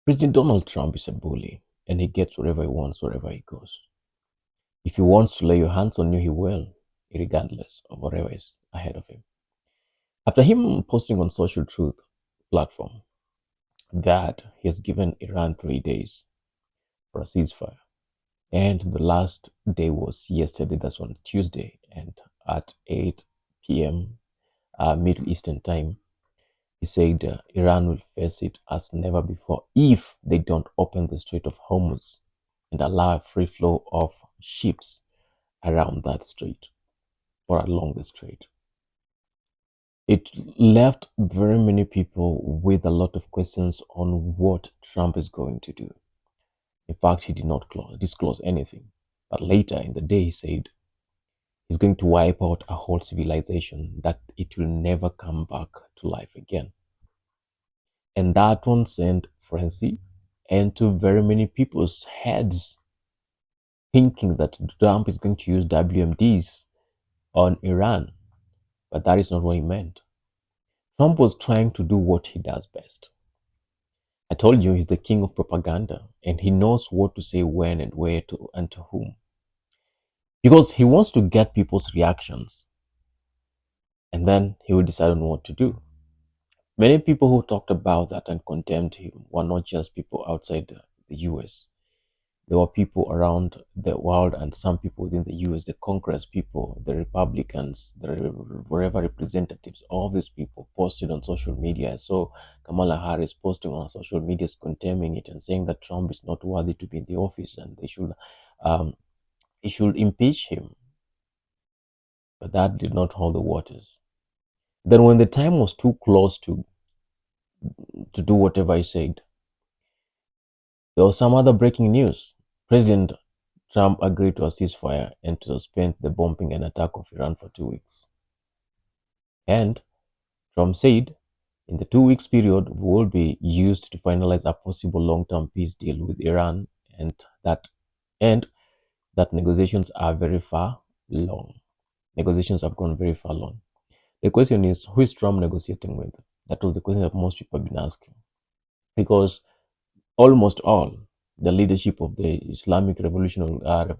President Donald Trump is a bully, and he gets whatever he wants wherever he goes. If he wants to lay your hands on you, he will, regardless of whatever is ahead of him. After him posting on Social Truth platform that he has given Iran 3 days for a ceasefire, and the last day was yesterday, that's on Tuesday, and at 8 p.m. Middle Eastern time, he said Iran will face it as never before if they don't open the Strait of Hormuz and allow a free flow of ships around that strait or along the strait. It left very many people with a lot of questions on what Trump is going to do. In fact, he did not disclose anything. But later in the day, he said he's going to wipe out a whole civilization, that it will never come back to life again. And that one sent frenzy into very many people's heads, thinking that Trump is going to use WMDs on Iran. But that is not what he meant. Trump was trying to do what he does best. I told you he's the king of propaganda, and he knows what to say when and where to and to whom. Because he wants to get people's reactions, and then he will decide on what to do. Many people who talked about that and condemned him were not just people outside the US. There were people around the world and some people within the US, the Congress people, the Republicans, the wherever representatives, all these people posted on social media. I saw Kamala Harris posting on social media condemning it and saying that Trump is not worthy to be in the office and they should impeach him. But that did not hold the waters. Then when the time was too close to do whatever he said, there was some other breaking news. President Trump agreed to a ceasefire and to suspend the bombing and attack of Iran for 2 weeks. And Trump said, in the 2 weeks period will be used to finalize a possible long-term peace deal with Iran, and that negotiations are very far long. Negotiations have gone very far long. The question is, who is Trump negotiating with? That was the question that most people have been asking. Because almost all the leadership of the Islamic Revolution Guard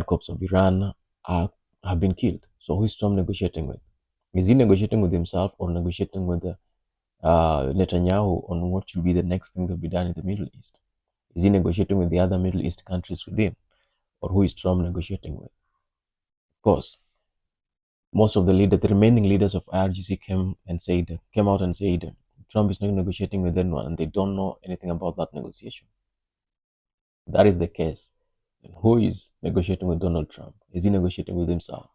Corps of Iran have been killed. So who is Trump negotiating with? Is he negotiating with himself or negotiating with Netanyahu on what should be the next thing to be done in the Middle East? Is he negotiating with the other Middle East countries within? Or who is Trump negotiating with? Of course, most of the remaining leaders of IRGC came out and said Trump is not negotiating with anyone, and they don't know anything about that negotiation. If that is the case, then who is negotiating with Donald Trump? Is he negotiating with himself?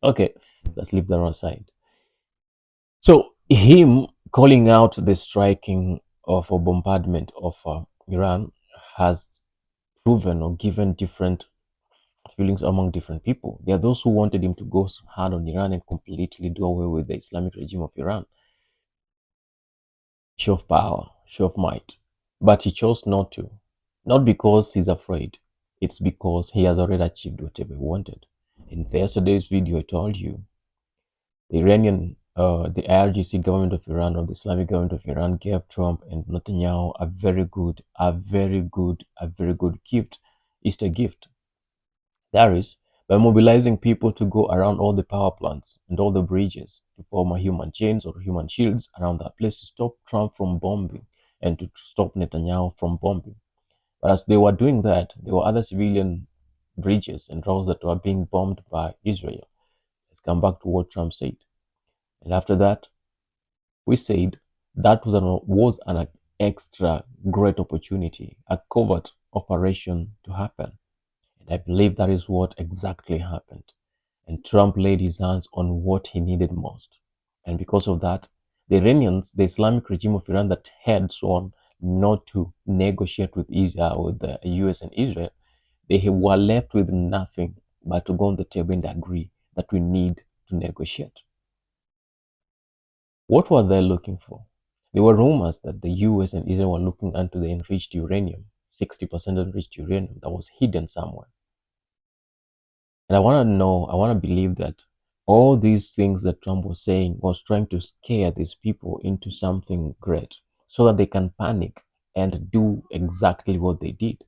Okay, let's leave that aside. So him calling out the striking of a bombardment of Iran has proven or given different feelings among different people. There are those who wanted him to go hard on Iran and completely do away with the Islamic regime of Iran. Show of power, show of might. But he chose not to. Not because he's afraid. It's because he has already achieved whatever he wanted. In yesterday's video, I told you the the IRGC government of Iran, or the Islamic government of Iran, gave Trump and Netanyahu a very good gift, Easter gift. That is, by mobilizing people to go around all the power plants and all the bridges to form a human chains or human shields around that place to stop Trump from bombing and to stop Netanyahu from bombing. But as they were doing that, there were other civilian bridges and roads that were being bombed by Israel. Let's come back to what Trump said. And after that, we said that was an extra great opportunity, a covert operation to happen. And I believe that is what exactly happened. And Trump laid his hands on what he needed most. And because of that, the Iranians, the Islamic regime of Iran that had sworn not to negotiate with Israel, with the US and Israel, they were left with nothing but to go on the table and agree that we need to negotiate. What were they looking for? There were rumors that the US and Israel were looking into the enriched uranium, 60% enriched uranium that was hidden somewhere. And I want to believe that all these things that Trump was saying was trying to scare these people into something great, so that they can panic and do exactly what they did,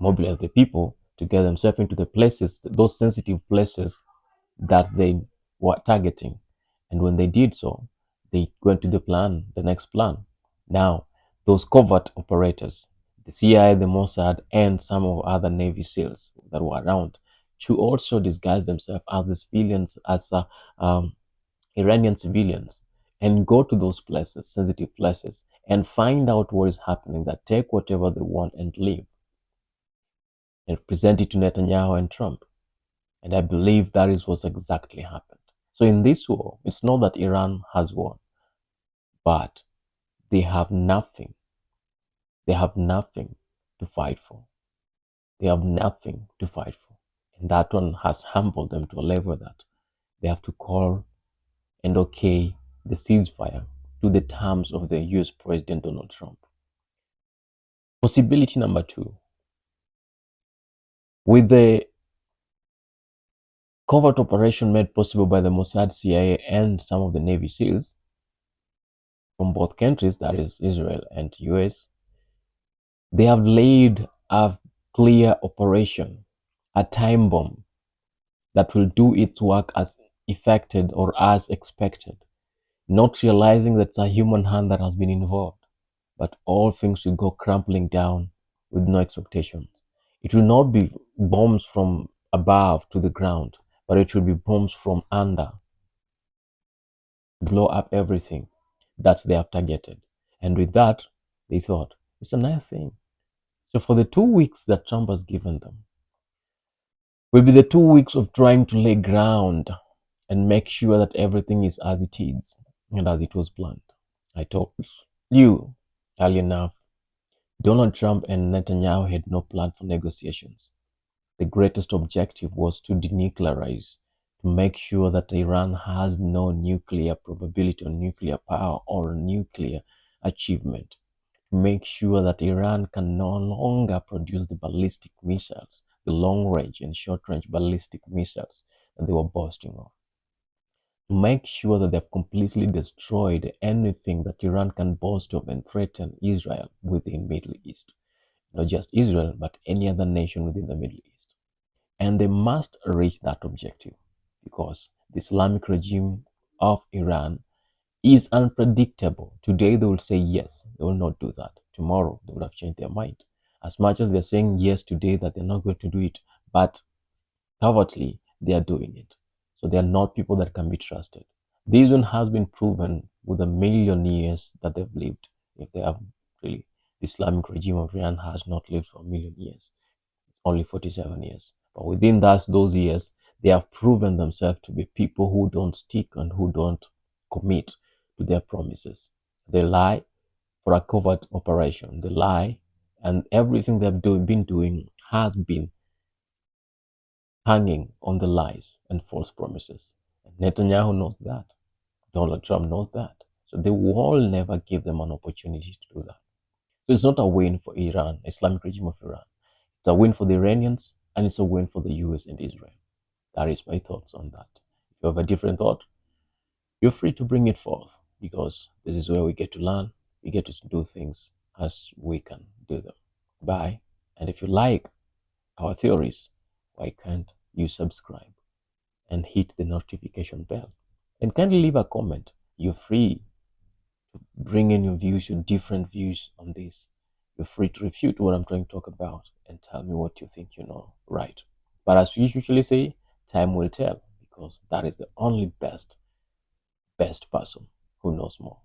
mobilize the people to get themselves into the places, those sensitive places that they were targeting. And when they did so, they went to the next plan. Now, those covert operators, the CIA, the Mossad, and some of other Navy SEALs that were around, to also disguise themselves as the civilians, as Iranian civilians, and go to those places, sensitive places, and find out what is happening, that take whatever they want and leave, and present it to Netanyahu and Trump. And I believe that is what's exactly happened. So in this war, it's not that Iran has won, but they have nothing. They have nothing to fight for. They have nothing to fight for. And that one has humbled them to a level that they have to call and okay the ceasefire to the terms of the US President Donald Trump. Possibility number two, with the covert operation made possible by the Mossad, CIA, and some of the Navy SEALs from both countries, that is Israel and US, they have laid a clear operation, a time bomb that will do its work as effected or as expected, not realizing that it's a human hand that has been involved, but all things will go crumbling down with no expectation. It will not be bombs from above to the ground, but it will be bombs from under, blow up everything that they have targeted. And with that, they thought, it's a nice thing. So for the 2 weeks that Trump has given them, will be the 2 weeks of trying to lay ground and make sure that everything is as it is and as it was planned. I told you early enough, Donald Trump and Netanyahu had no plan for negotiations. The greatest objective was to denuclearize, to make sure that Iran has no nuclear probability or nuclear power or nuclear achievement. To make sure that Iran can no longer produce the ballistic missiles, the long range and short range ballistic missiles that they were boasting of. To make sure that they've completely destroyed anything that Iran can boast of and threaten Israel within Middle East. Not just Israel, but any other nation within the Middle East. And they must reach that objective because the Islamic regime of Iran is unpredictable. Today they will say yes, they will not do that. Tomorrow they would have changed their mind. As much as they're saying yes today that they're not going to do it, but covertly they are doing it. So they are not people that can be trusted. This one has been proven with the million years that they've lived. If they have really, the Islamic regime of Iran has not lived for a million years. It's only 47 years. But within those years, they have proven themselves to be people who don't stick and who don't commit to their promises. They lie for a covert operation. They lie, and everything they've been doing has been hanging on the lies and false promises. And Netanyahu knows that. Donald Trump knows that. So they will never give them an opportunity to do that. So it's not a win for Iran, Islamic regime of Iran. It's a win for the Iranians and it's a win for the US and Israel. That is my thoughts on that. If you have a different thought, you're free to bring it forth because this is where we get to learn. We get to do things as we can do them. Bye. And if you like our theories, why can't you subscribe and hit the notification bell? And kindly leave a comment. You're free to bring in your views, your different views on this. You're free to refute what I'm trying to talk about and tell me what you think you know, right? But as we usually say, time will tell because that is the only best person who knows more.